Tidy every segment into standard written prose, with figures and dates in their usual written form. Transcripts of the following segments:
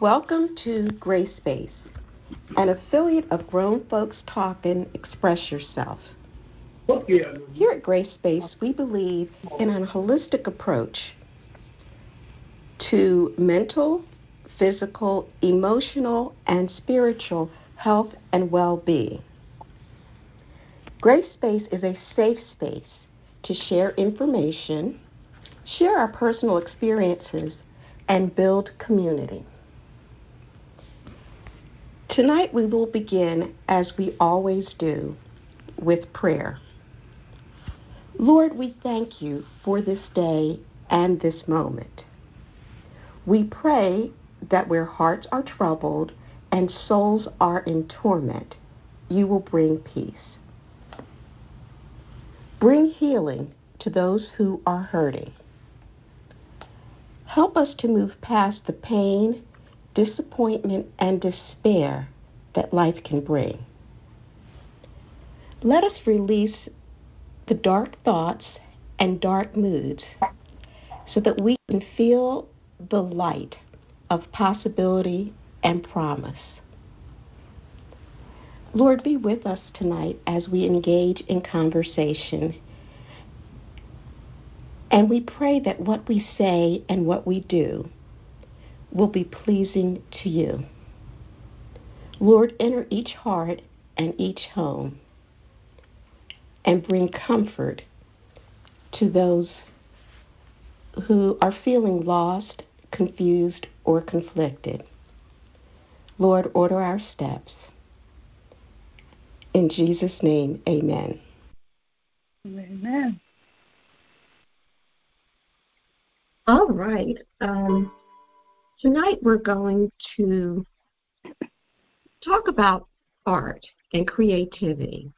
Welcome to Gray Space, an affiliate of Grown Folks Talkin' Express Yourself. Here at Gray Space, we believe in a holistic approach to mental, physical, emotional, and spiritual health and well-being. Gray Space is a safe space to share information, share our personal experiences, and build community. Tonight we will begin, as we always do, with prayer. Lord, we thank you for this day and this moment. We pray that where hearts are troubled and souls are in torment, you will bring peace. Bring healing to those who are hurting. Help us to move past the pain, disappointment, and despair that life can bring. Let us release the dark thoughts and dark moods so that we can feel the light of possibility and promise. Lord, be with us tonight as we engage in conversation. And we pray that what we say and what we do will be pleasing to you. Lord, enter each heart and each home and bring comfort to those who are feeling lost, confused, or conflicted. Lord, order our steps. In Jesus' name, amen. Amen. All right. Tonight we're going to talk about art and creativity.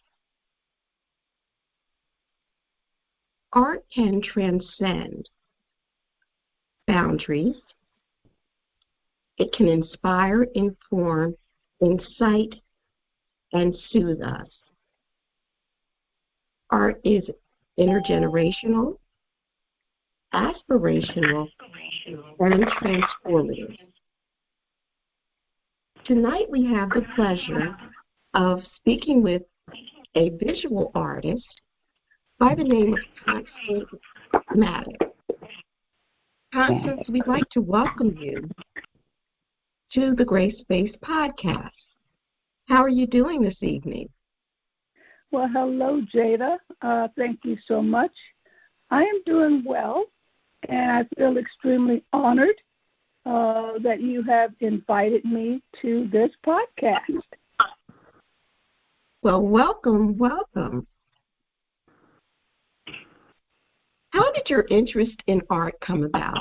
Art can transcend boundaries. It can inspire, inform, incite, and soothe us. Art is intergenerational, aspirational, and transformative. Tonight we have the pleasure of speaking with a visual artist by the name of Constance Maddox. Constance, we'd like to welcome you to the Gray Space podcast. How are you doing this evening? Well, hello, Jada. Thank you so much. I am doing well, and I feel extremely honored that you have invited me to this podcast. Well, welcome. How did your interest in art come about?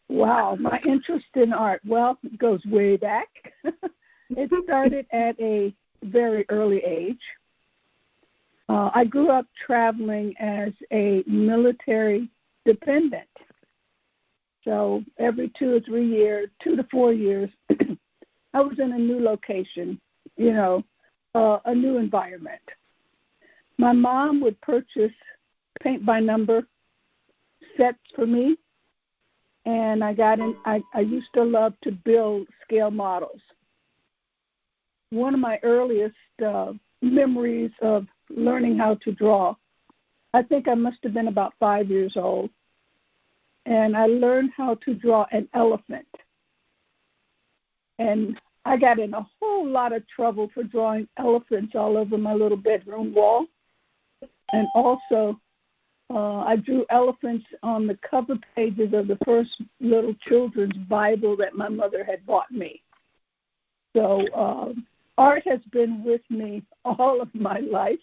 Wow, my interest in art, well, it goes way back. It started at a very early age. I grew up traveling as a military dependent. So every 2 to 4 years, I was in a new location, a new environment. My mom would purchase paint by number sets for me, and I used to love to build scale models. One of my earliest memories of learning how to draw, I think I must have been about 5 years old, and I learned how to draw an elephant. And I got in a whole lot of trouble for drawing elephants all over my little bedroom wall. And also, I drew elephants on the cover pages of the first little children's Bible that my mother had bought me. So art has been with me all of my life.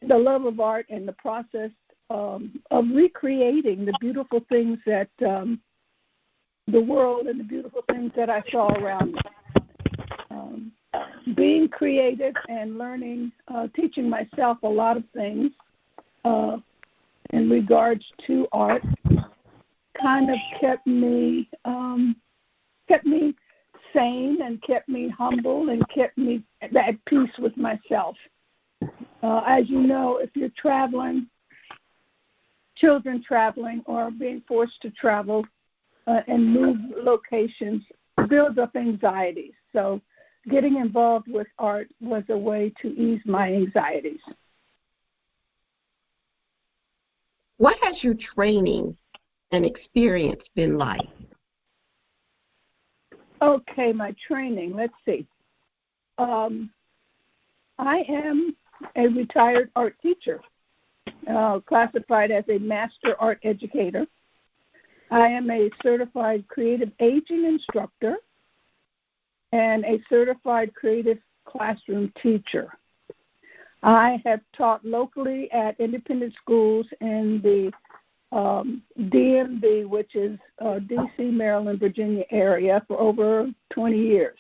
The love of art and the process of recreating the beautiful things that the world and the beautiful things that I saw around me. Being creative and learning, teaching myself a lot of things in regards to art kind of kept me sane and kept me humble and kept me at peace with myself. As you know, if you're traveling, children traveling or being forced to travel, and move locations builds up anxieties. So getting involved with art was a way to ease my anxieties. What has your training and experience been like? Okay, my training, let's see. I am a retired art teacher, classified as a master art educator. I am a certified creative aging instructor and a certified creative classroom teacher. I have taught locally at independent schools in the DMV, which is D.C., Maryland, Virginia area for over 20 years.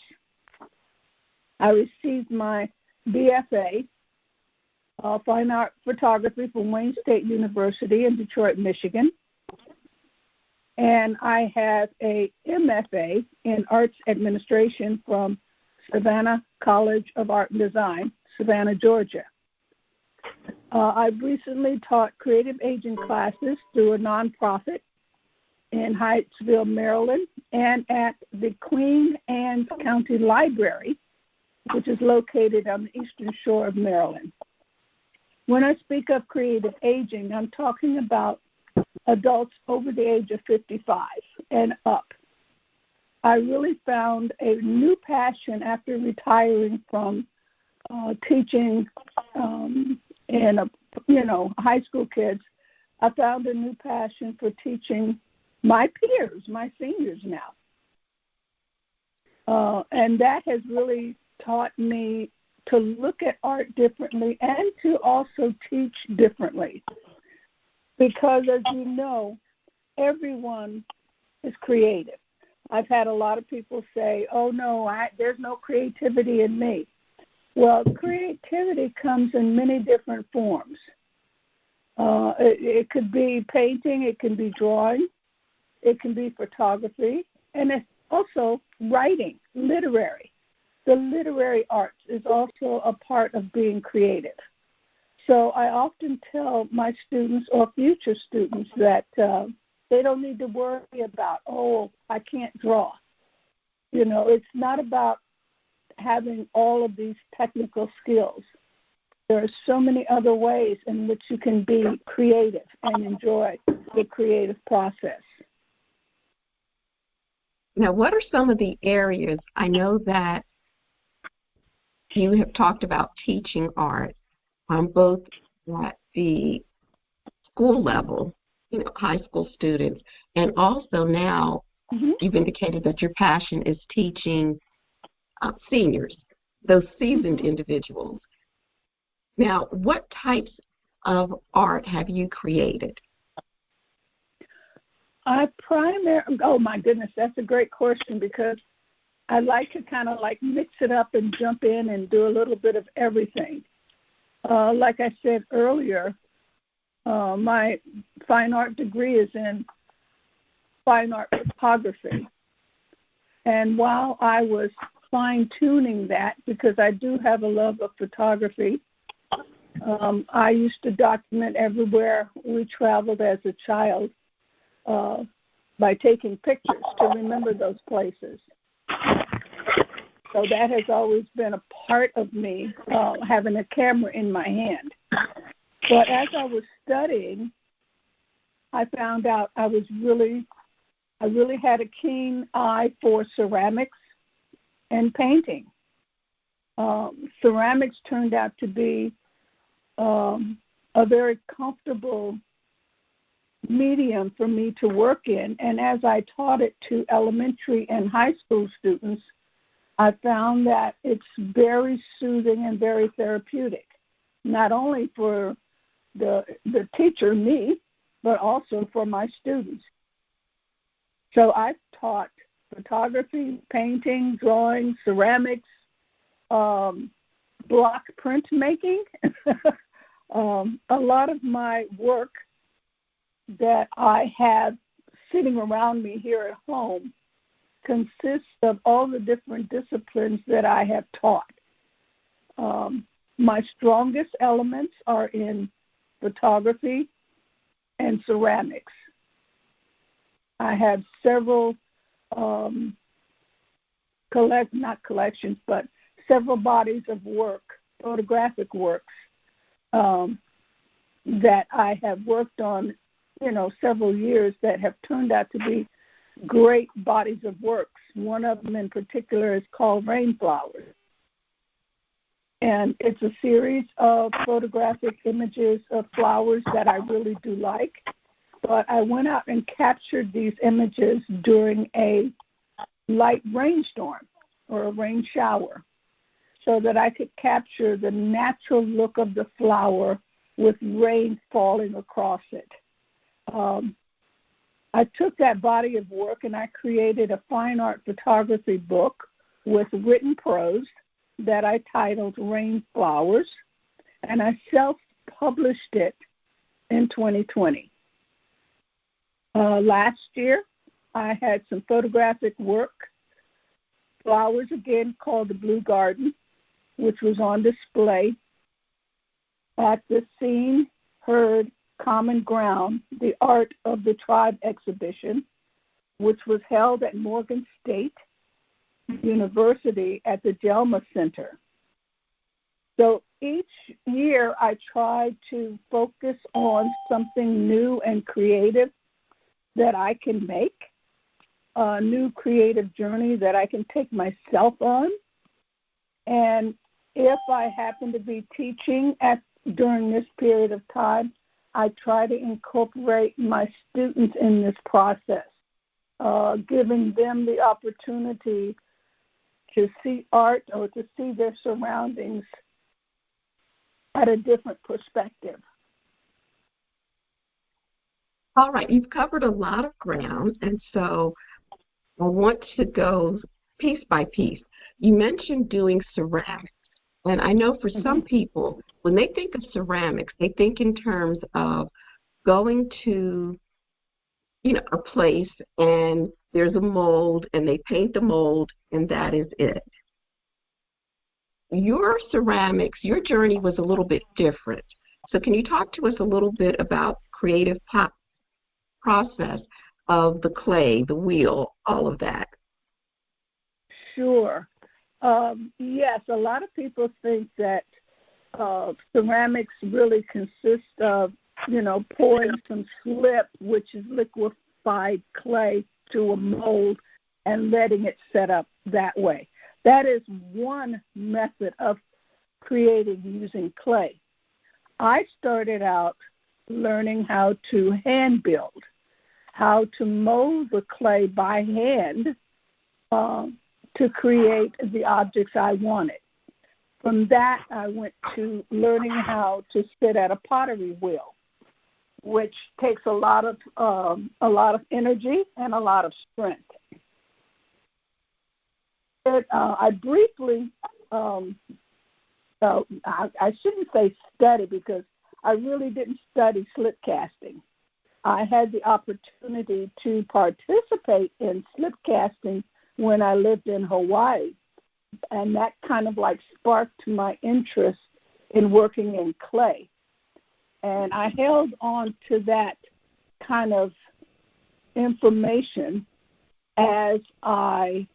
I received my BFA, Fine Art Photography from Wayne State University in Detroit, Michigan. And I have a MFA in Arts Administration from Savannah College of Art and Design, Savannah, Georgia. I've recently taught creative aging classes through a nonprofit in Hyattsville, Maryland, and at the Queen Anne's County Library, which is located on the eastern shore of Maryland. When I speak of creative aging, I'm talking about adults over the age of 55 and up. I really found a new passion after retiring from teaching in high school kids. I found a new passion for teaching my peers, my seniors now. And that has really taught me to look at art differently and to also teach differently. Because, as you know, everyone is creative. I've had a lot of people say, oh, no, there's no creativity in me. Well, creativity comes in many different forms. It could be painting, it can be drawing, it can be photography, and it's also writing, literary. The literary arts is also a part of being creative. So I often tell my students or future students that they don't need to worry about, oh, I can't draw. It's not about having all of these technical skills. There are so many other ways in which you can be creative and enjoy the creative process. Now, what are some of the areas? I know that you have talked about teaching art on both at the school level, high school students, and also now you've indicated that your passion is teaching seniors, those seasoned individuals. Now, what types of art have you created? Oh my goodness, that's a great question, because I like to kind of mix it up and jump in and do a little bit of everything. Like I said earlier, my fine art degree is in fine art photography. And while I was fine-tuning that, because I do have a love of photography, I used to document everywhere we traveled as a child by taking pictures to remember those places. So that has always been a part of me, having a camera in my hand. But as I was studying, I found out I really had a keen eye for ceramics and painting. Ceramics turned out to be a very comfortable medium for me to work in. And as I taught it to elementary and high school students, I found that it's very soothing and very therapeutic, not only for the teacher, me, but also for my students. So I've taught photography, painting, drawing, ceramics, block printmaking. A lot of my work that I have sitting around me here at home consists of all the different disciplines that I have taught. My strongest elements are in photography and ceramics. I have several several bodies of work, photographic works, that I have worked on, several years that have turned out to be great bodies of works. One of them in particular is called Rainflowers. And it's a series of photographic images of flowers that I really do like. But I went out and captured these images during a light rainstorm or a rain shower so that I could capture the natural look of the flower with rain falling across it. I took that body of work and I created a fine art photography book with written prose that I titled Rainflowers, and I self-published it in 2020. Last year, I had some photographic work, flowers again called the Blue Garden, which was on display at the Seen, Heard, Common Ground, the Art of the Tribe exhibition, which was held at Morgan State University at the Jelma Center. So each year I try to focus on something new and creative that I can make, a new creative journey that I can take myself on. And if I happen to be teaching during this period of time, I try to incorporate my students in this process, giving them the opportunity to see art or to see their surroundings at a different perspective. All right, you've covered a lot of ground, and so I want to go piece by piece. You mentioned doing ceramics, and I know for some people, when they think of ceramics, they think in terms of going to, a place and there's a mold and they paint the mold and that is it. Your ceramics, your journey was a little bit different. So can you talk to us a little bit about creative process of the clay, the wheel, all of that? Sure. Yes, a lot of people think that ceramics really consist of, pouring some slip, which is liquefied clay, to a mold and letting it set up that way. That is one method of creating using clay. I started out learning how to hand build, how to mold the clay by hand to create the objects I wanted. From that, I went to learning how to sit at a pottery wheel, which takes a lot of energy and a lot of strength. I briefly, I shouldn't say study because I really didn't study slip casting. I had the opportunity to participate in slip casting when I lived in Hawaii, and that kind of sparked my interest in working in clay. And I held on to that kind of information as I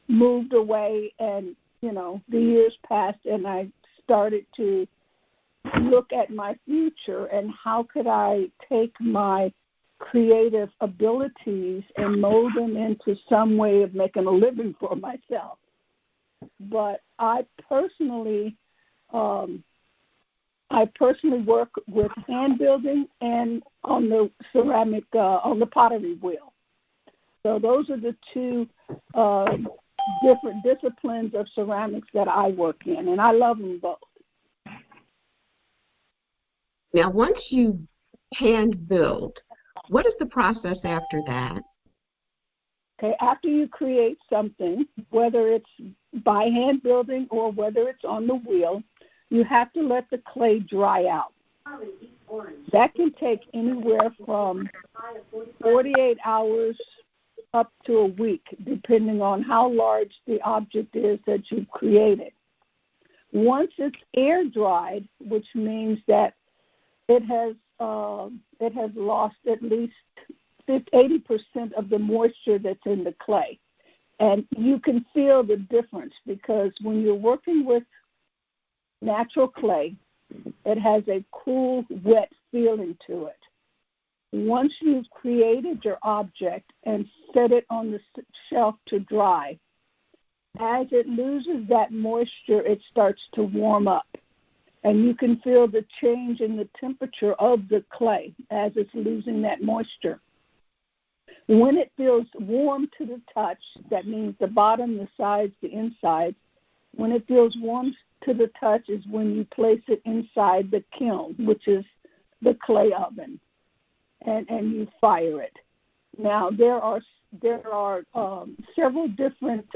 moved away and, the years passed and I started to look at my future and how could I take my creative abilities and mold them into some way of making a living for myself. But I personally work with hand building and on the ceramic, on the pottery wheel. So those are the two different disciplines of ceramics that I work in, and I love them both. Now, once you hand build, what is the process after that? Okay, after you create something, whether it's by hand building or whether it's on the wheel, you have to let the clay dry out. That can take anywhere from 48 hours up to a week, depending on how large the object is that you've created. Once it's air dried, which means that it has lost at least 80% of the moisture that's in the clay. And you can feel the difference because when you're working with natural clay, it has a cool, wet feeling to it. Once you've created your object and set it on the shelf to dry, as it loses that moisture, it starts to warm up. And you can feel the change in the temperature of the clay as it's losing that moisture. When it feels warm to the touch, that means the bottom, the sides, the inside. When it feels warm to the touch is when you place it inside the kiln, which is the clay oven, and you fire it. Now, there are several different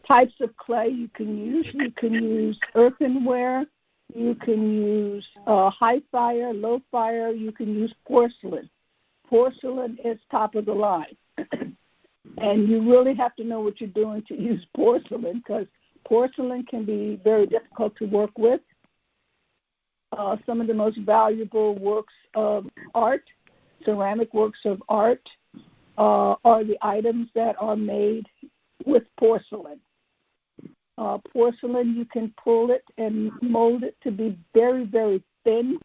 types of clay you can use. You can use earthenware. You can use high fire, low fire. You can use porcelain. Porcelain is top of the line. And you really have to know what you're doing to use porcelain because porcelain can be very difficult to work with. Some of the most valuable works of art, ceramic works of art, are the items that are made with porcelain. Porcelain, you can pull it and mold it to be very, very thin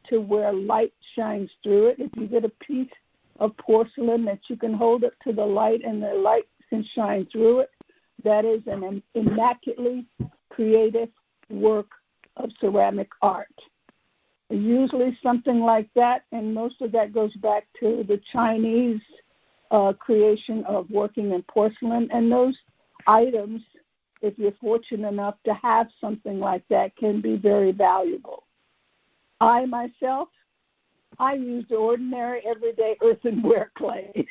to where light shines through it. If you get a piece of porcelain that you can hold up to the light and the light can shine through it, that is an immaculately creative work of ceramic art. Usually something like that, and most of that goes back to the Chinese creation of working in porcelain, and those items, if you're fortunate enough to have something like that, can be very valuable. I myself, I use the ordinary, everyday earthenware clay,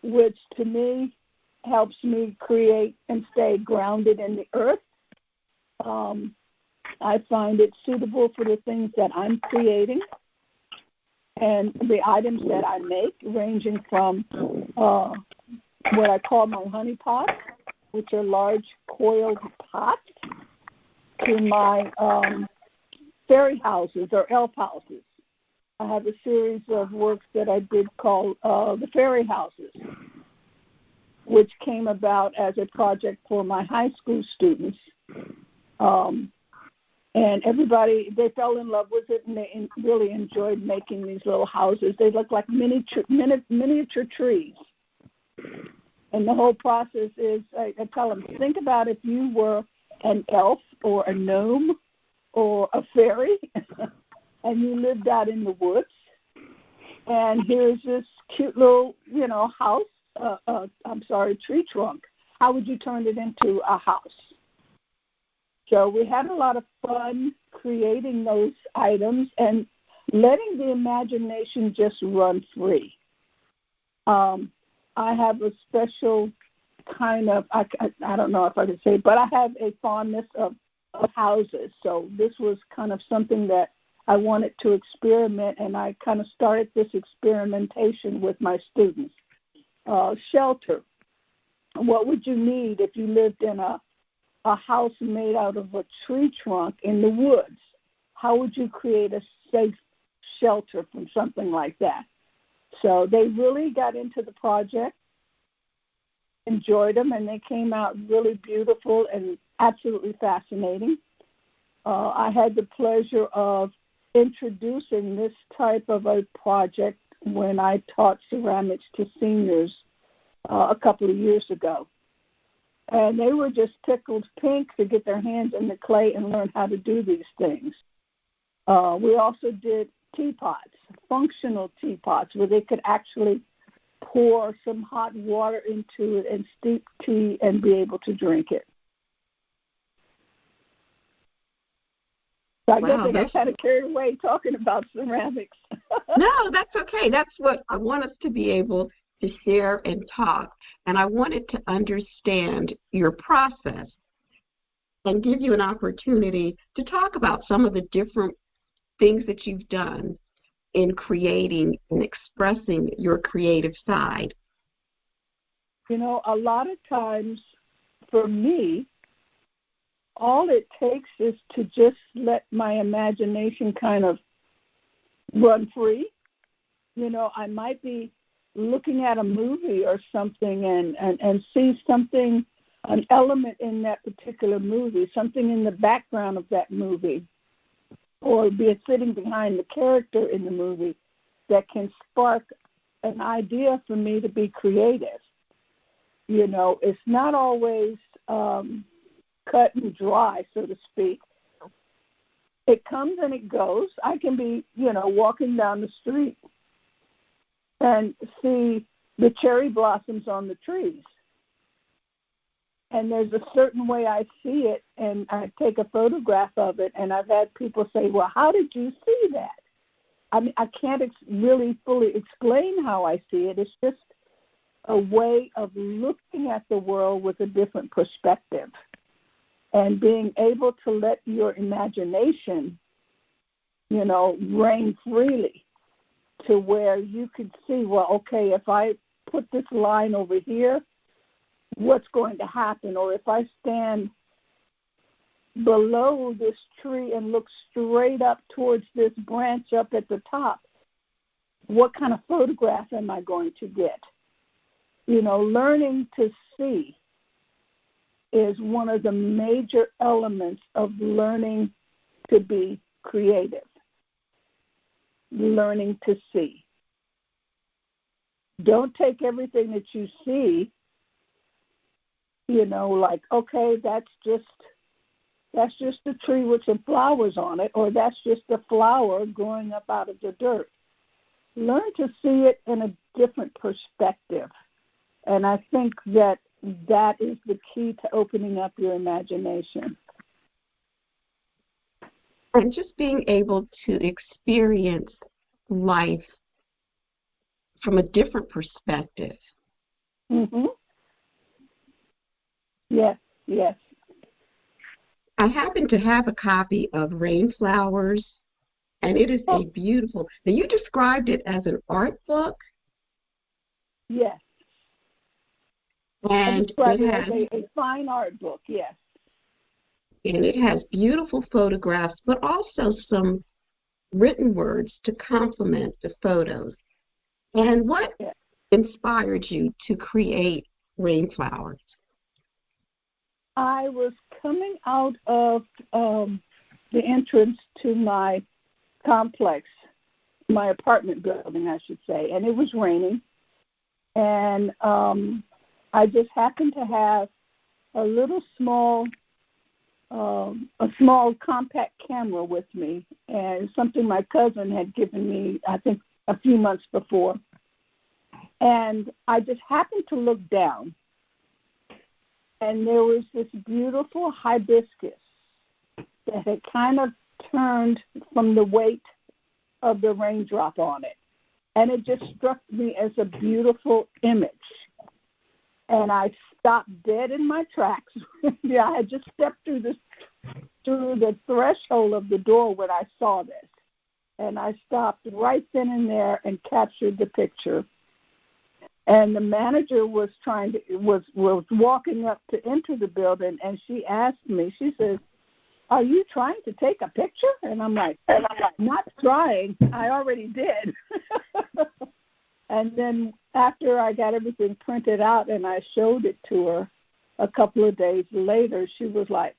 which to me helps me create and stay grounded in the earth. I find it suitable for the things that I'm creating and the items that I make, ranging from what I call my honey pots, which are large coiled pots, to my fairy houses or elf houses. I have a series of works that I did called the fairy houses, which came about as a project for my high school students. And everybody, they fell in love with it, and they really enjoyed making these little houses. They look like miniature trees. And the whole process is, I tell them, think about if you were an elf or a gnome or a fairy, and you lived out in the woods, and here's this cute little, house, tree trunk. How would you turn it into a house? So we had a lot of fun creating those items and letting the imagination just run free. I have a special kind of, I don't know if I could say, but I have a fondness of houses. So this was kind of something that I wanted to experiment, and I kind of started this experimentation with my students. Shelter. What would you need if you lived in a house made out of a tree trunk in the woods? How would you create a safe shelter from something like that? So they really got into the project, enjoyed them, and they came out really beautiful and absolutely fascinating. I had the pleasure of introducing this type of a project when I taught ceramics to seniors a couple of years ago. And they were just tickled pink to get their hands in the clay and learn how to do these things. We also did teapots, functional teapots, where they could actually pour some hot water into it and steep tea and be able to drink it. So I guess I got kind of carried away talking about ceramics. No, that's okay. That's what I want us to be able to share and talk. And I wanted to understand your process and give you an opportunity to talk about some of the different things that you've done in creating and expressing your creative side. A lot of times for me, all it takes is to just let my imagination kind of run free. I might be looking at a movie or something and see something, an element in that particular movie, something in the background of that movie, or be it sitting behind the character in the movie that can spark an idea for me to be creative. It's not always cut and dry, so to speak. It comes and it goes. I can be, walking down the street and see the cherry blossoms on the trees. And there's a certain way I see it, and I take a photograph of it, and I've had people say, well, how did you see that? I mean, I can't really fully explain how I see it. It's just a way of looking at the world with a different perspective and being able to let your imagination, reign freely to where you could see, well, okay, if I put this line over here, what's going to happen? Or if I stand below this tree and look straight up towards this branch up at the top, what kind of photograph am I going to get? Learning to see is one of the major elements of learning to be creative. Learning to see. Don't take everything that you see, like, okay, that's just a tree with some flowers on it, or that's just a flower growing up out of the dirt. Learn to see it in a different perspective. And I think that is the key to opening up your imagination. And just being able to experience life from a different perspective. Mm-hmm. Yes. I happen to have a copy of Rainflowers, and it is a beautiful. Now, you described it as an art book. Yes. And it has a fine art book, yes. And it has beautiful photographs, but also some written words to complement the photos. And what inspired you to create Rainflowers? I was coming out of the entrance to my complex, my apartment building, I should say, and it was raining. And I just happened to have a little small compact camera with me, and something my cousin had given me, I think, a few months before. And I just happened to look down, and there was this beautiful hibiscus that had kind of turned from the weight of the raindrop on it. And it just struck me as a beautiful image. And I stopped dead in my tracks. I had just stepped through the threshold of the door when I saw this. And I stopped right then and there and captured the picture. And the manager was walking up to enter the building, and she asked me, she says, "Are you trying to take a picture?" And I'm like, "Not trying. I already did." And then after I got everything printed out and I showed it to her a couple of days later, she was like,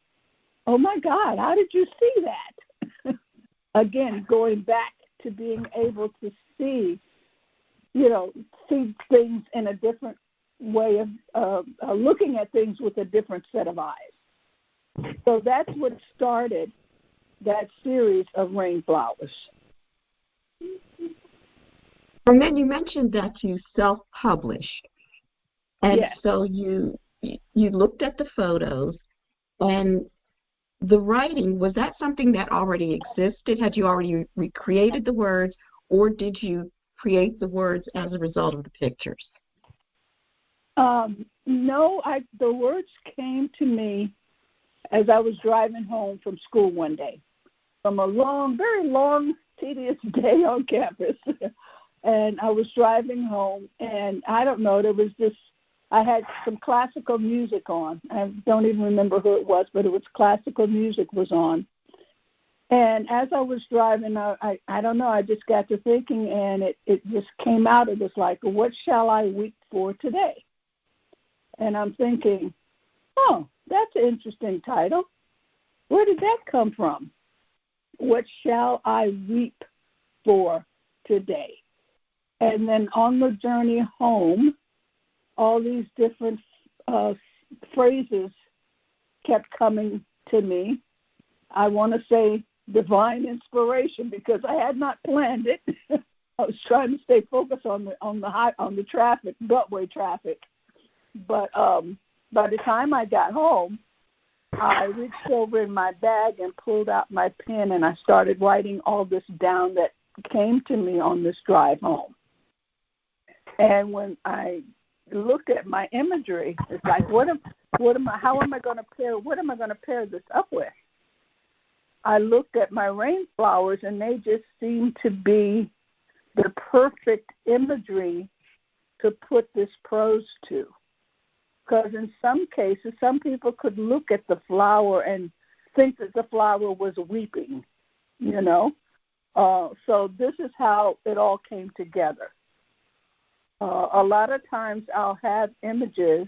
"Oh, my God, how did you see that?" Again, going back to being able to see things in a different way of looking at things with a different set of eyes. So that's what started that series of Rainflowers. And then you mentioned that you self-published. And yes. So you looked at the photos, and the writing, was that something that already existed? Had you already recreated the words, or did you create the words as a result of the pictures? No, the words came to me as I was driving home from school one day, from a long, very long, tedious day on campus. And I was driving home, and I don't know, I had some classical music on. I don't even remember who it was, but it was classical music was on. And as I was driving, I don't know, I just got to thinking, and it just came out. It was like, what shall I weep for today? And I'm thinking, oh, that's an interesting title. Where did that come from? What shall I weep for today? And then on the journey home, all these different phrases kept coming to me. I want to say divine inspiration because I had not planned it. I was trying to stay focused on the traffic, beltway traffic. But by the time I got home, I reached over in my bag and pulled out my pen, and I started writing all this down that came to me on this drive home. And when I looked at my imagery, it's like, how am I going to pair this up with? I looked at my rain flowers, and they just seemed to be the perfect imagery to put this prose to. Because in some cases, some people could look at the flower and think that the flower was weeping, you know. So this is how it all came together. A lot of times I'll have images,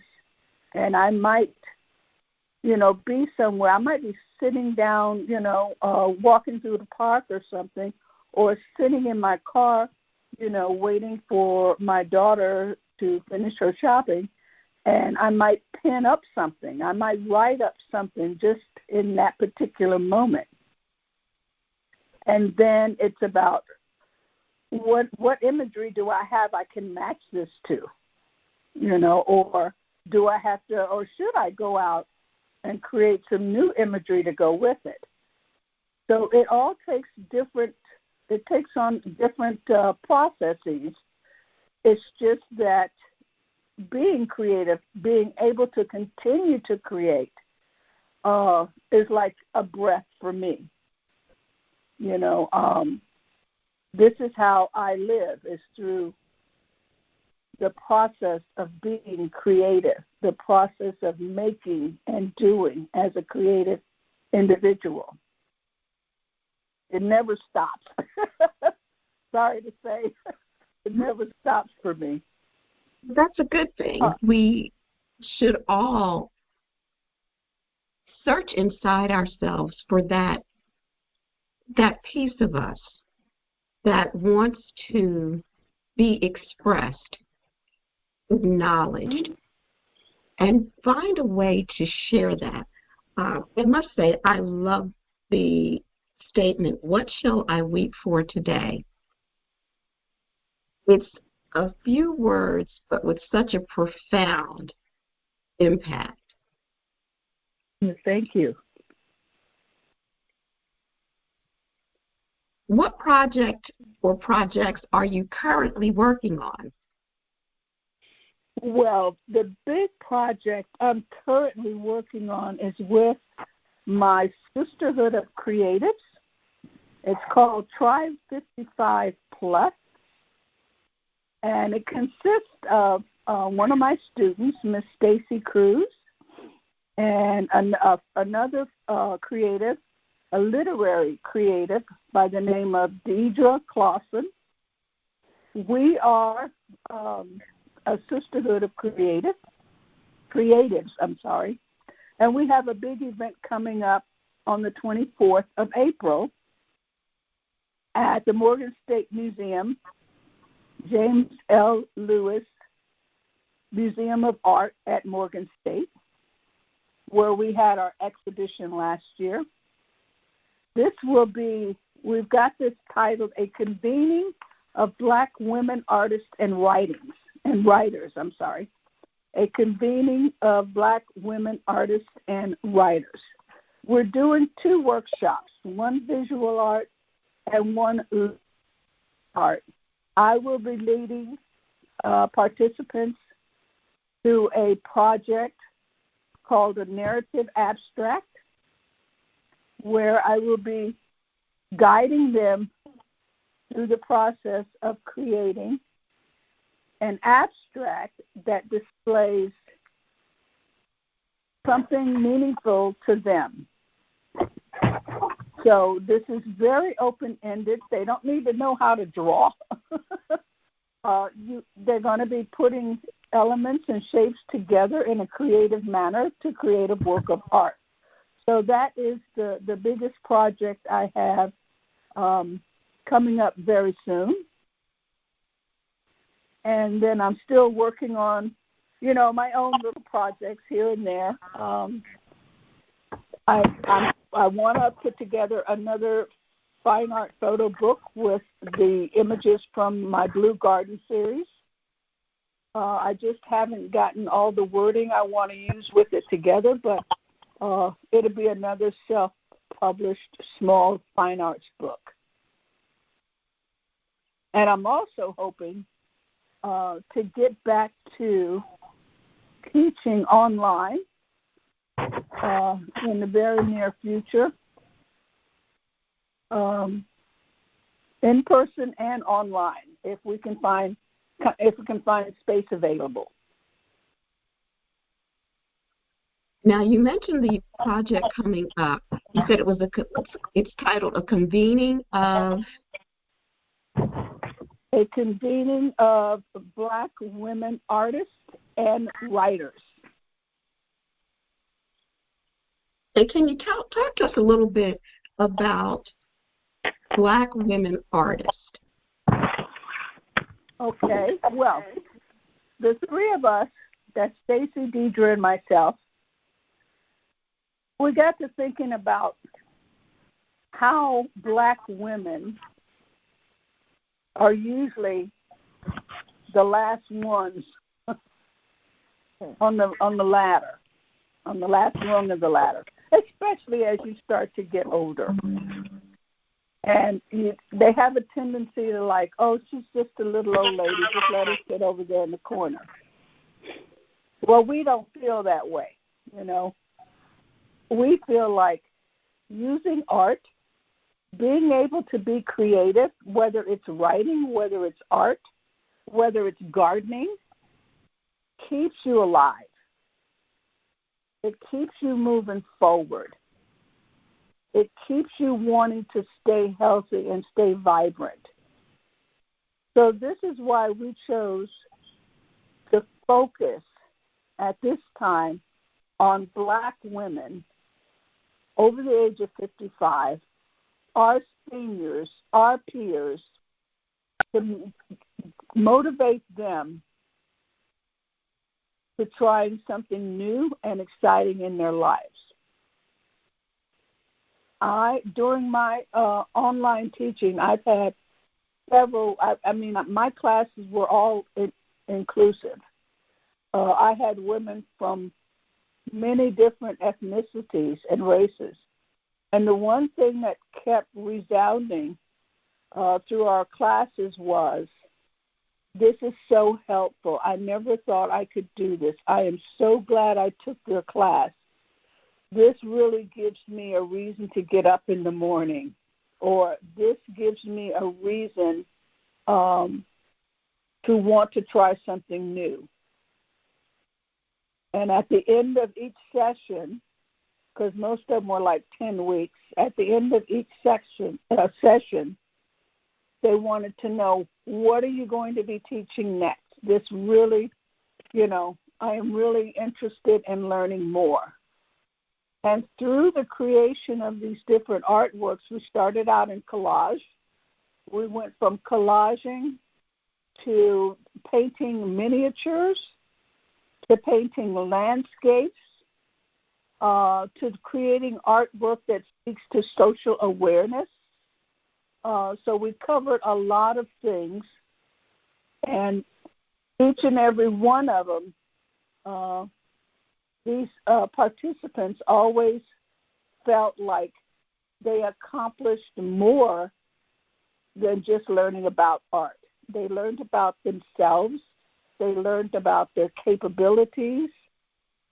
and I might, be somewhere. I might be sitting down, walking through the park or something, or sitting in my car, waiting for my daughter to finish her shopping, and I might pin up something. I might write up something just in that particular moment. And then it's about what imagery do I have I can match this to, or do I have to, or should I go out and create some new imagery to go with it? So it all takes on different processes. It's just that being creative, being able to continue to create is like a breath for me. This is how I live, is through the process of being creative, the process of making and doing as a creative individual. It never stops. Sorry to say, it never stops for me. That's a good thing. We should all search inside ourselves for that piece of us that wants to be expressed, acknowledged, and find a way to share that. I must say, I love the statement, what shall I weep for today? It's a few words, but with such a profound impact. Thank you. What project or projects are you currently working on? Well, the big project I'm currently working on is with my Sisterhood of Creatives. It's called Tribe 55 Plus, and it consists of one of my students, Miss Stacy Cruz, and another creative, a literary creative by the name of Debra Clausen. We are a Sisterhood of Creatives, and we have a big event coming up on the 24th of April at the Morgan State Museum, James L. Lewis Museum of Art at Morgan State, where we had our exhibition last year. This will be, we've got this titled A Convening of Black Women Artists and Writers. A Convening of Black Women Artists and Writers. We're doing 2 workshops, one visual art and one art. I will be leading participants through a project called a Narrative Abstract, where I will be guiding them through the process of creating an abstract that displays something meaningful to them. So this is very open-ended. They don't need to know how to draw. They're going to be putting elements and shapes together in a creative manner to create a work of art. So that is the biggest project I have coming up very soon. And then I'm still working on, my own little projects here and there. I want to put together another fine art photo book with the images from my Blue Garden series. I just haven't gotten all the wording I want to use with it together, but it'll be another self-published small fine arts book. And I'm also hoping to get back to teaching online in the very near future, in person and online, if we can find space available. Now, you mentioned the project coming up. You said it's titled A Convening of Black Women Artists and Writers. And can you talk to us a little bit about Black women artists? Okay. Well, the three of us, that's Stacy, Debra, and myself, we got to thinking about how Black women are usually the last ones on the ladder, on the last rung of the ladder, especially as you start to get older. And they have a tendency to like, oh, she's just a little old lady, just let her sit over there in the corner. Well, we don't feel that way, We feel like using art, being able to be creative, whether it's writing, whether it's art, whether it's gardening, keeps you alive. It keeps you moving forward. It keeps you wanting to stay healthy and stay vibrant. So this is why we chose to focus at this time on Black women over the age of 55, our seniors, our peers, to motivate them to trying something new and exciting in their lives. During my online teaching, I've had several, my classes were all inclusive. I had women from many different ethnicities and races. And the one thing that kept resounding through our classes was, this is so helpful. I never thought I could do this. I am so glad I took your class. This really gives me a reason to get up in the morning, or this gives me a reason to want to try something new. And at the end of each session, because most of them were like 10 weeks, at the end of each session, they wanted to know, what are you going to be teaching next? This really, I am really interested in learning more. And through the creation of these different artworks, we started out in collage. We went from collaging to painting miniatures, to painting landscapes, to creating artwork that speaks to social awareness. So we covered a lot of things, and each and every one of them, these participants always felt like they accomplished more than just learning about art. They learned about themselves. They learned about their capabilities.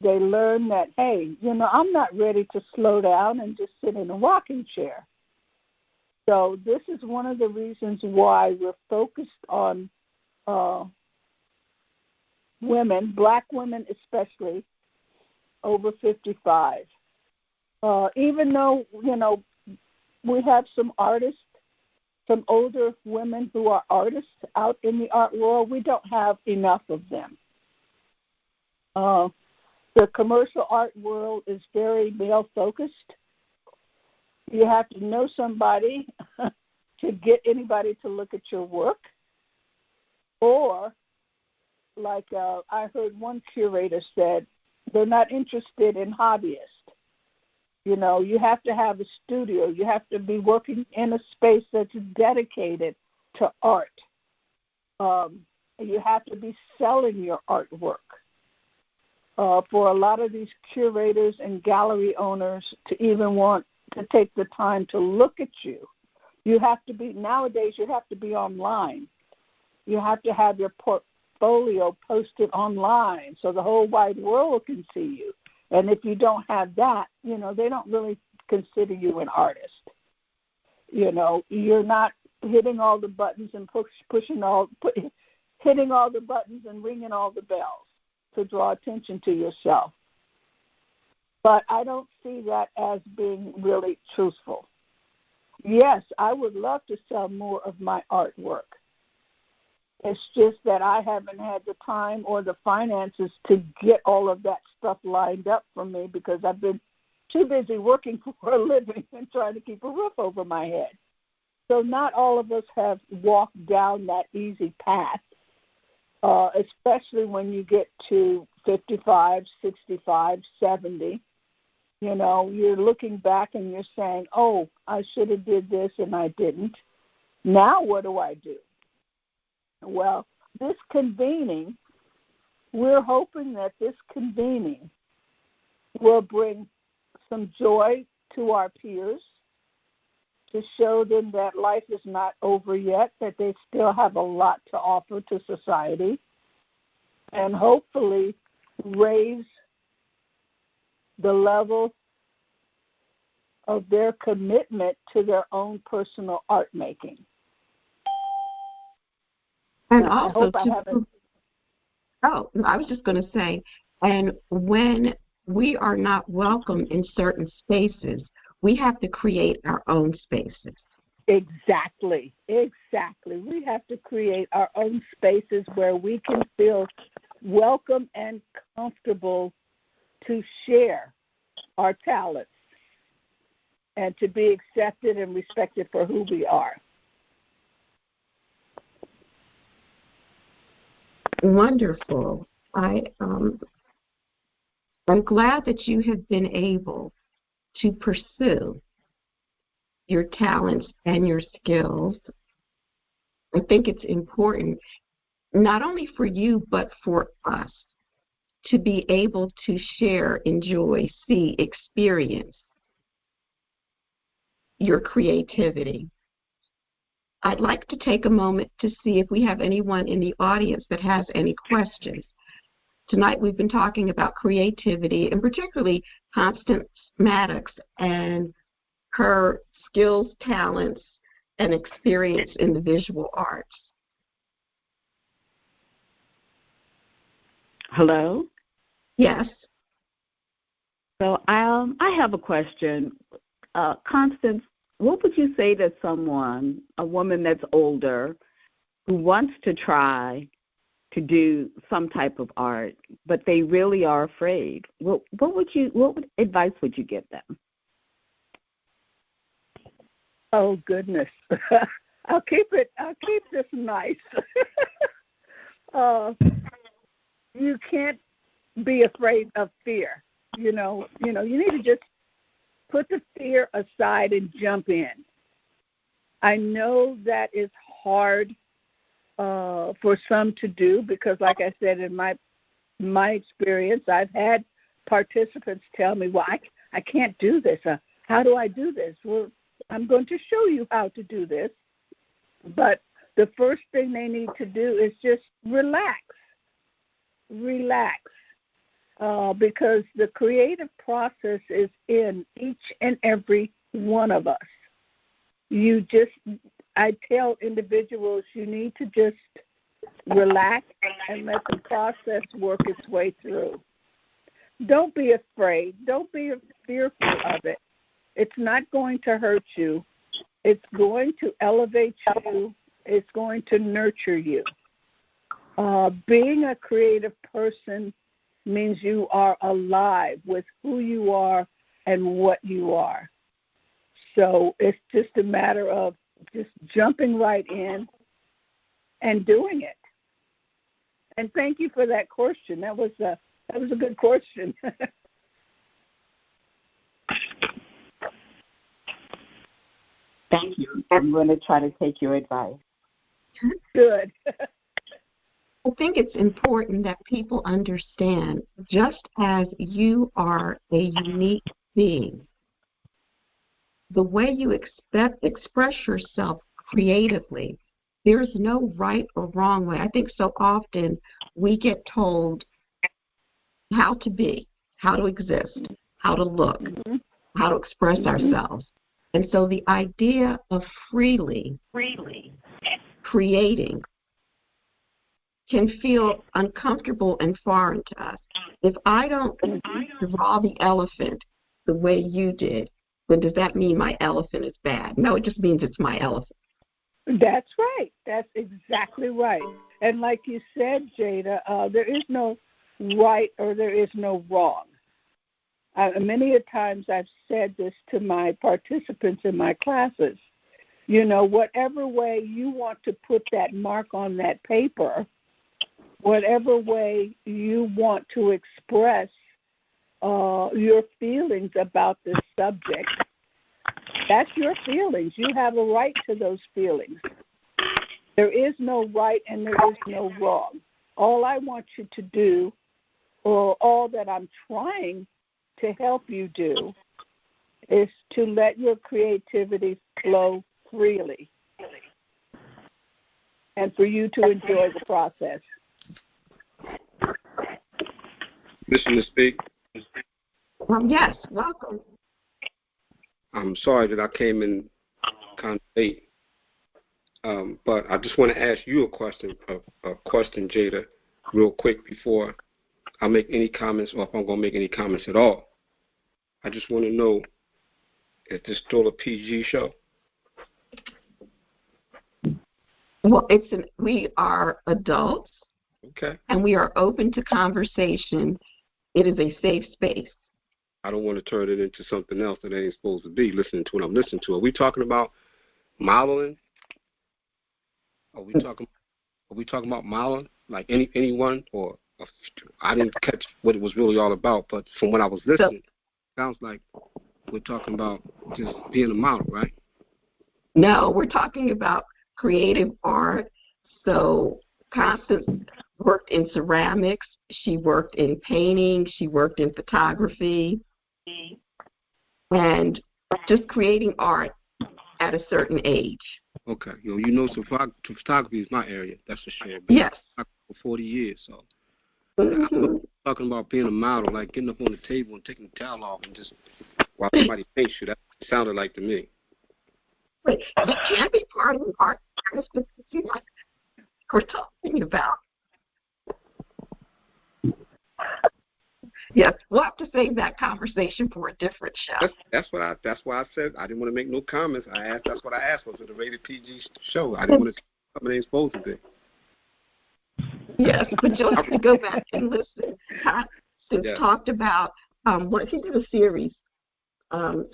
They learned that, hey, I'm not ready to slow down and just sit in a rocking chair. So this is one of the reasons why we're focused on women, Black women especially, over 55. Even though, we have some artists, some older women who are artists out in the art world. We don't have enough of them. The commercial art world is very male-focused. You have to know somebody to get anybody to look at your work. Or, like I heard one curator said, they're not interested in hobbyists. You know, you have to have a studio. You have to be working in a space that's dedicated to art. You have to be selling your artwork. For a lot of these curators and gallery owners to even want to take the time to look at you, you have to be, nowadays you have to be online. You have to have your portfolio posted online so the whole wide world can see you. And if you don't have that, you know, they don't really consider you an artist. You know, you're not hitting all the buttons and hitting all the buttons and ringing all the bells to draw attention to yourself. But I don't see that as being really truthful. Yes, I would love to sell more of my artwork. It's just that I haven't had the time or the finances to get all of that stuff lined up for me because I've been too busy working for a living and trying to keep a roof over my head. So not all of us have walked down that easy path. Especially when you get to 55, 65, 70, you know, you're looking back and you're saying, oh, I should have did this and I didn't. Now what do I do? Well, this convening, we're hoping that this convening will bring some joy to our peers, to show them that life is not over yet, that they still have a lot to offer to society, and hopefully raise the level of their commitment to their own personal art making. And also, I was just going to say, and when we are not welcome in certain spaces, we have to create our own spaces. Exactly. We have to create our own spaces where we can feel welcome and comfortable to share our talents and to be accepted and respected for who we are. Wonderful. I'm glad that you have been able to pursue your talents and your skills. I think it's important, not only for you, but for us, to be able to share, enjoy, see, experience your creativity. I'd like to take a moment to see if we have anyone in the audience that has any questions. Tonight we've been talking about creativity, and particularly Constance Maddox and her skills, talents, and experience in the visual arts. Hello? Yes. So I have a question. Constance, what would you say to someone, a woman that's older, who wants to try to do some type of art, but they really are afraid? What advice would you give them? Oh goodness, I'll keep this nice. You can't be afraid of fear. You need to just put the fear aside and jump in. I know that is hard for some to do because, like I said, in my experience, I've had participants tell me, well, I can't do this. How do I do this? Well, I'm going to show you how to do this. But the first thing they need to do is just relax. Because the creative process is in each and every one of us. I tell individuals you need to just relax and let the process work its way through. Don't be afraid. Don't be fearful of it. It's not going to hurt you. It's going to elevate you. It's going to nurture you. Being a creative person means you are alive with who you are and what you are. So it's just a matter of just jumping right in and doing it. And thank you for that question. That was a good question. Thank you. I'm going to try to take your advice. Good. I think it's important that people understand, just as you are a unique being, the way you express yourself creatively, there's no right or wrong way. I think so often we get told how to be, how to exist, how to look, how to express ourselves. And so the idea of freely creating can feel uncomfortable and foreign to us. If I don't draw the elephant the way you did, then does that mean my elephant is bad? No, it just means it's my elephant. That's right. That's exactly right. And like you said, Jada, there is no right or there is no wrong. Many a times I've said this to my participants in my classes. You know, whatever way you want to put that mark on that paper, whatever way you want to express your feelings about this subject, that's your feelings. You have a right to those feelings. There is no right and there is no wrong. All I want you to do, or all that I'm trying to help you do, is to let your creativity flow freely and for you to enjoy the process. Permission to speak? Yes, welcome. I'm sorry that I came in kind of late, but I just want to ask you a question, Jada, real quick before I make any comments, or if I'm going to make any comments at all. I just want to know, is this still a PG show? Well, we are adults, okay, and we are open to conversation. It is a safe space. I don't want to turn it into something else that I ain't supposed to be listening to what I'm listening to. Are we talking about modeling? Are we talking about modeling? Like anyone? Or I didn't catch what it was really all about, but from what I was listening, it sounds like we're talking about just being a model, right? No, we're talking about creative art. So Constance worked in ceramics. She worked in painting. She worked in photography. And just creating art at a certain age. Okay. So photography is my area. That's for sure. Yes. For 40 years, so. I'm talking about being a model, like getting up on the table and taking the towel off and just while somebody paints you. That sounded like to me. Wait, that can be part of the art that we're talking about. Yes, we'll have to save that conversation for a different show. That's why I said I didn't want to make no comments. That's what I asked. Was it a rated PG show? I didn't want to something ain't supposed to be. Yes, but you'll have to go back and listen. Constance talked about she did a series.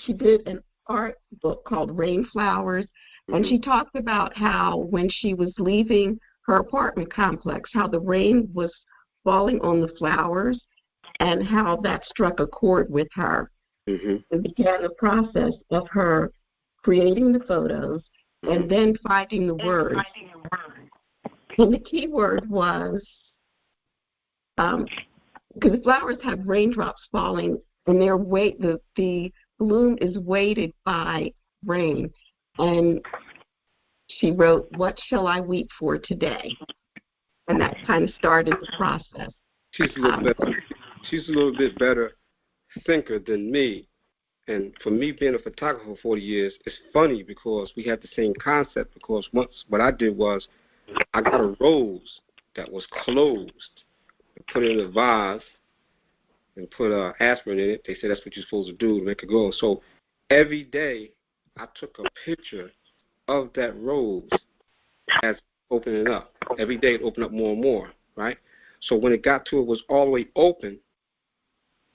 She did an art book called Rainflowers, and she talked about how when she was leaving her apartment complex, how the rain was falling on the flowers, and how that struck a chord with her. And began the process of her creating the photos and then finding the words. And the key word was, because the flowers have raindrops falling, and the bloom is weighted by rain. And she wrote, "What shall I weep for today?" And that kind of started the process. She's a little bit better thinker than me. And for me being a photographer for 40 years, it's funny because we had the same concept, because once what I did was I got a rose that was closed and put it in a vase and put aspirin in it. They said that's what you're supposed to do to make it grow. So every day I took a picture of that rose as opening up. Every day it opened up more and more, right? So when it got to it was all the way open,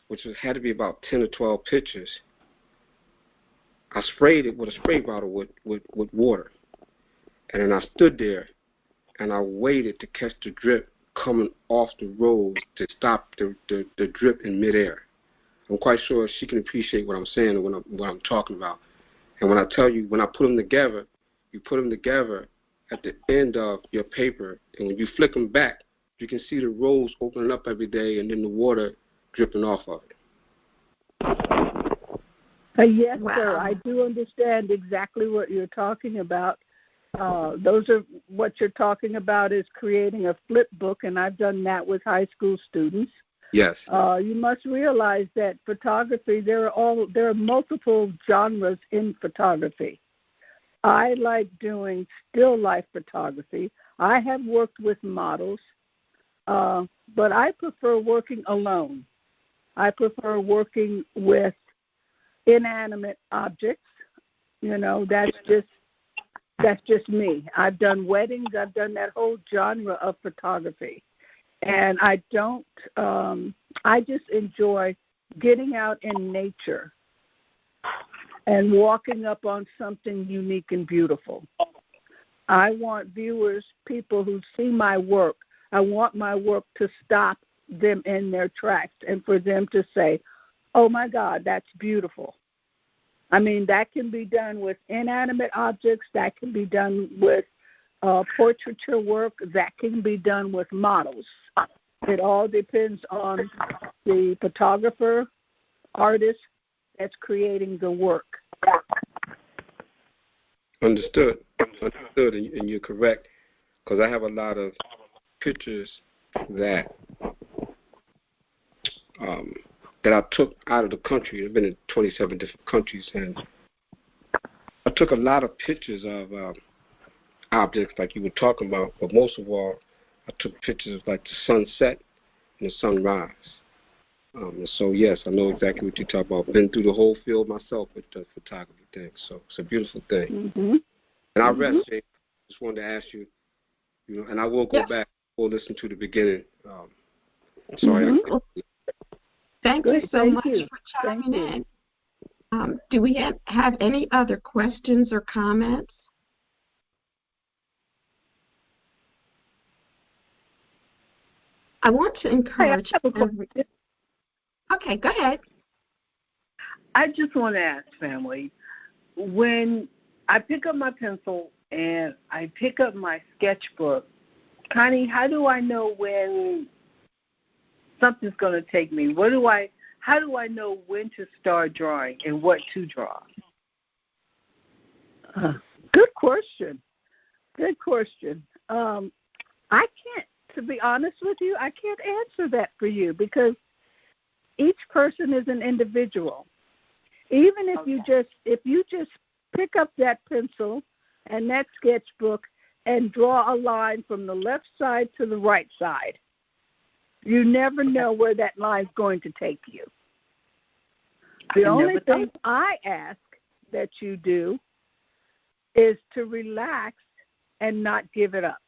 which had to be about 10 or 12 pictures, I sprayed it with a spray bottle with water. And then I stood there and I waited to catch the drip coming off the rose to stop the drip in midair. I'm quite sure she can appreciate what I'm saying and what I'm talking about. And when I tell you, when I put them together, you put them together at the end of your paper, and when you flick them back, you can see the rose opening up every day and then the water dripping off of it. Yes, Wow. sir. I do understand exactly what you're talking about. Those are what you're talking about is creating a flip book, and I've done that with high school students. Yes. You must realize that photography, there are multiple genres in photography. I like doing still life photography. I have worked with models, but I prefer working alone. I prefer working with inanimate objects. You know, that's just me. I've done weddings. I've done that whole genre of photography. And I just enjoy getting out in nature and walking up on something unique and beautiful. I want viewers, people who see my work, I want my work to stop them in their tracks and for them to say, oh, my God, that's beautiful. I mean, that can be done with inanimate objects. That can be done with portraiture work. That can be done with models. It all depends on the photographer, artist that's creating the work. Understood, and you're correct, because I have a lot of pictures that I took out of the country. I've been in 27 different countries, and I took a lot of pictures of objects like you were talking about, but most of all, I took pictures of like the sunset and the sunrise. And so, yes, I know exactly what you're talking about. Been through the whole field myself with the photography thing, so it's a beautiful thing. Mm-hmm. And I rest, Jay. Just wanted to ask you, and I will go back. We'll listen to the beginning. Sorry. Thank you so much for chiming in. Do we have any other questions or comments? I want to encourage. Okay, go ahead. I just want to ask, family, when I pick up my pencil and I pick up my sketchbook, Connie, how do I know when something's going to take me? How do I know when to start drawing and what to draw? Good question. I can't, to be honest with you, I can't answer that for you because each person is an individual. Even if you just pick up that pencil and that sketchbook and draw a line from the left side to the right side, you never know where that line's going to take you. The only thing I ask that you do is to relax and not give it up.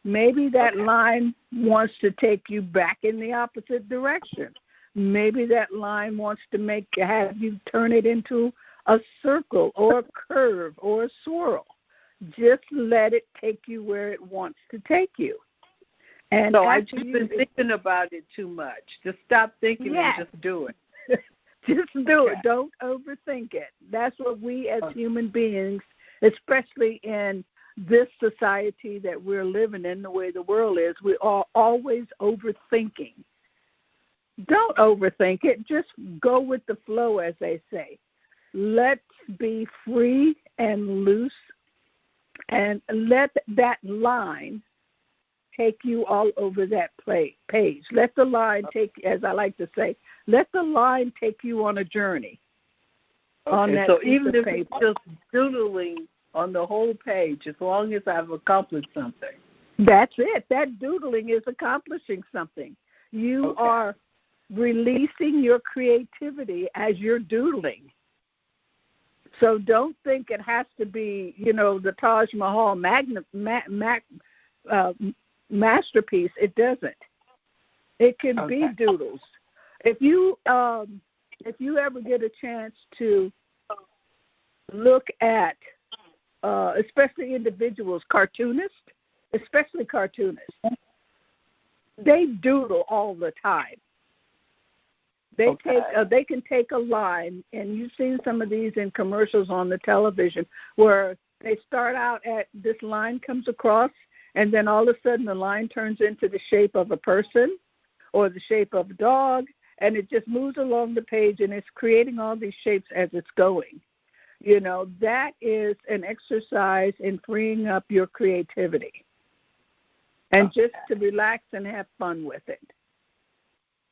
Maybe that line wants to take you back in the opposite direction. Maybe that line wants to have you turn it into a circle or a curve or a swirl. Just let it take you where it wants to take you. And so I've just been thinking about it too much. Just stop thinking and just do it. Just do it. Don't overthink it. That's what we as human beings, especially in this society that we're living in, the way the world is, we are always overthinking. Don't overthink it. Just go with the flow, as they say. Let's be free and loose and let that line take you all over that page. Let the line take, as I like to say, let the line take you on a journey. Okay, on that so piece even of if paper. it's just doodling on the whole page, as long as I've accomplished something. That's it. That doodling is accomplishing something. You are releasing your creativity as you're doodling. So don't think it has to be, the Taj Mahal masterpiece. It doesn't. It can be doodles. If you ever get a chance to look at, especially individuals, especially cartoonists, they doodle all the time. They can take a line, and you've seen some of these in commercials on the television, where they start out at this line comes across, and then all of a sudden the line turns into the shape of a person or the shape of a dog, and it just moves along the page, and it's creating all these shapes as it's going. That is an exercise in freeing up your creativity and just to relax and have fun with it.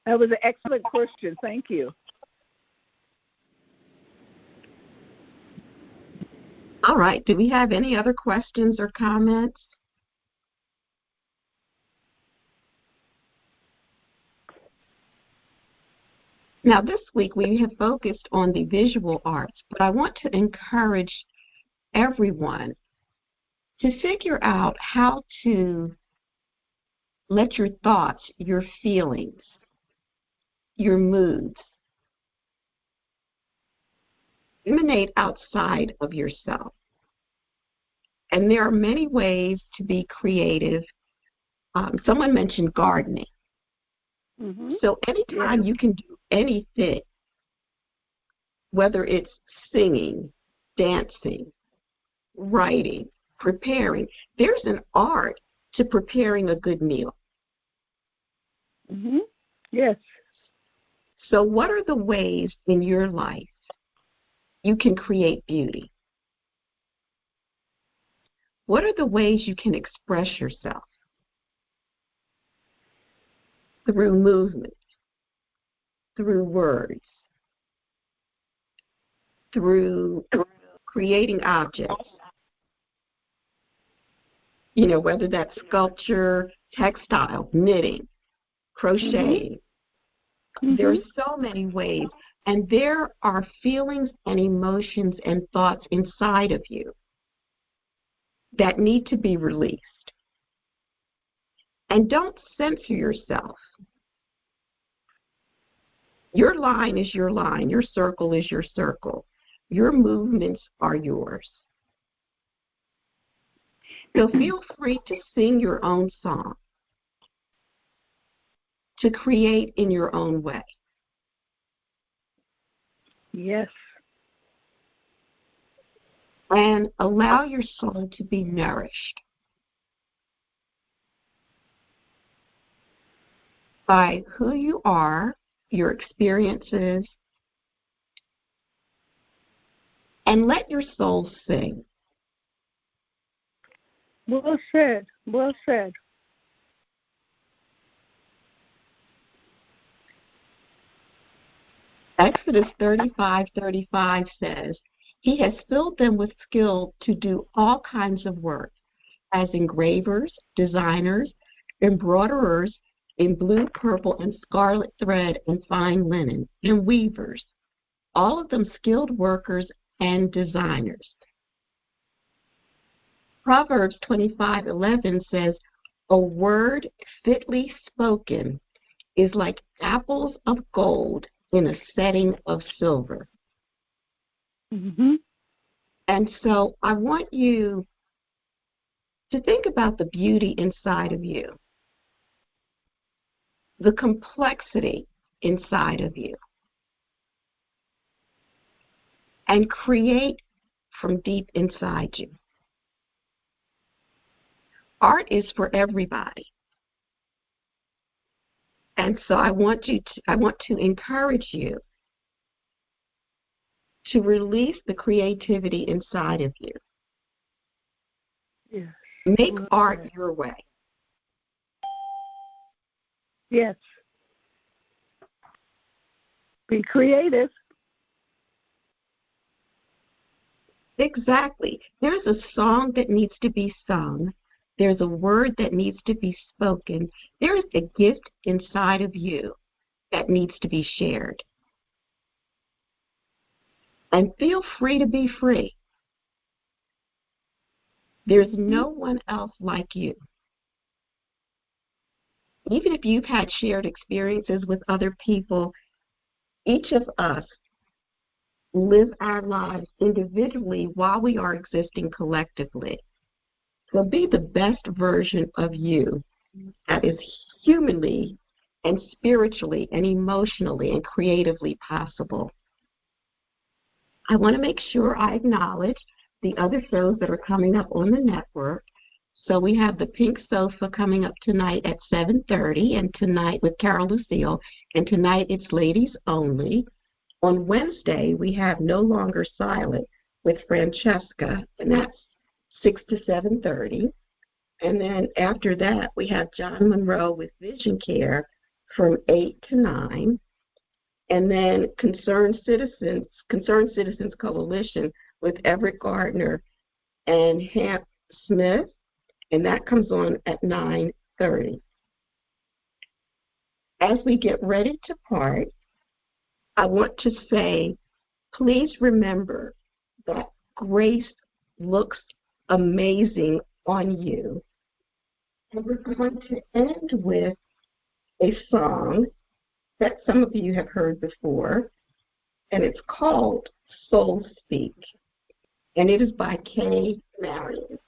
That was an excellent question. Thank you. All right. Do we have any other questions or comments? Now, this week we have focused on the visual arts, but I want to encourage everyone to figure out how to let your thoughts, your feelings, your moods emanate outside of yourself. And there are many ways to be creative. Someone mentioned gardening. Mm-hmm. So anytime you can do anything, whether it's singing, dancing, writing, preparing, there's an art to preparing a good meal. Mm-hmm. Yes. So what are the ways in your life you can create beauty? What are the ways you can express yourself? Through movement, through words, through creating objects. Whether that's sculpture, textile, knitting, crocheting. Mm-hmm. There are so many ways, and there are feelings and emotions and thoughts inside of you that need to be released. And don't censor yourself. Your line is your line. Your circle is your circle. Your movements are yours. So feel free to sing your own song, to create in your own way. Yes. And allow your soul to be nourished by who you are, your experiences, and let your soul sing. Well said. Well said. Exodus 35:35 says, He has filled them with skill to do all kinds of work, as engravers, designers, embroiderers in blue, purple, and scarlet thread and fine linen, and weavers, all of them skilled workers and designers. Proverbs 25:11 says, A word fitly spoken is like apples of gold in a setting of silver. Mm-hmm. And so I want you to think about the beauty inside of you, the complexity inside of you, and create from deep inside you. Art is for everybody. And so I want to encourage you to release the creativity inside of you. Yes. Make art your way. Yes. Be creative. Exactly. There's a song that needs to be sung. There's a word that needs to be spoken. There's a gift inside of you that needs to be shared. And feel free to be free. There's no one else like you. Even if you've had shared experiences with other people, each of us live our lives individually while we are existing collectively. So be the best version of you that is humanly and spiritually and emotionally and creatively possible. I want to make sure I acknowledge the other shows that are coming up on the network. So we have the Pink Sofa coming up tonight at 7:30, and tonight with Carol Lucille, and tonight it's ladies only. On Wednesday, we have No Longer Silent with Francesca, and that's 6 to 7:30. And then after that, we have John Monroe with Vision Care from 8 to 9. And then Concerned Citizens Coalition with Everett Gardner and Hamp Smith, and that comes on at 9:30. As we get ready to part, I want to say, please remember that grace looks amazing on you. And we're going to end with a song that some of you have heard before, and it's called Soul Speak, and it is by Kay Marion.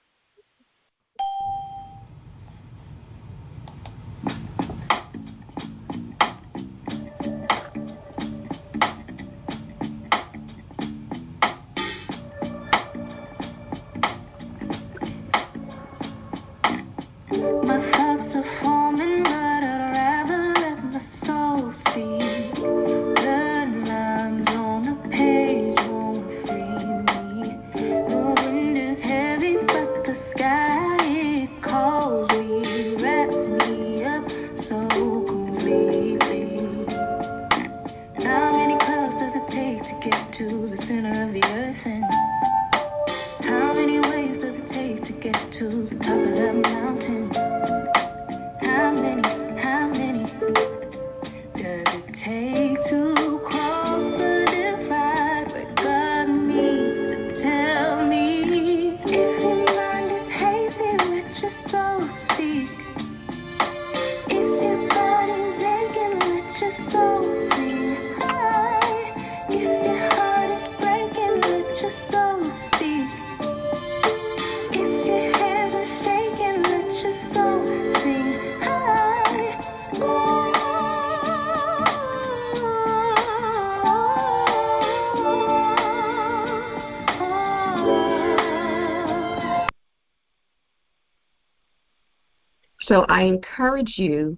So I encourage you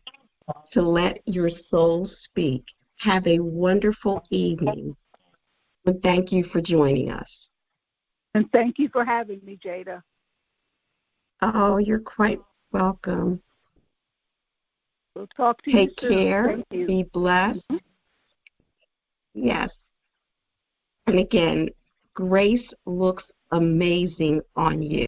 to let your soul speak. Have a wonderful evening. And thank you for joining us. And thank you for having me, Jada. Oh, you're quite welcome. We'll talk to Take you soon. care. Thank you. Be blessed. Mm-hmm. Yes. And again, grace looks amazing on you.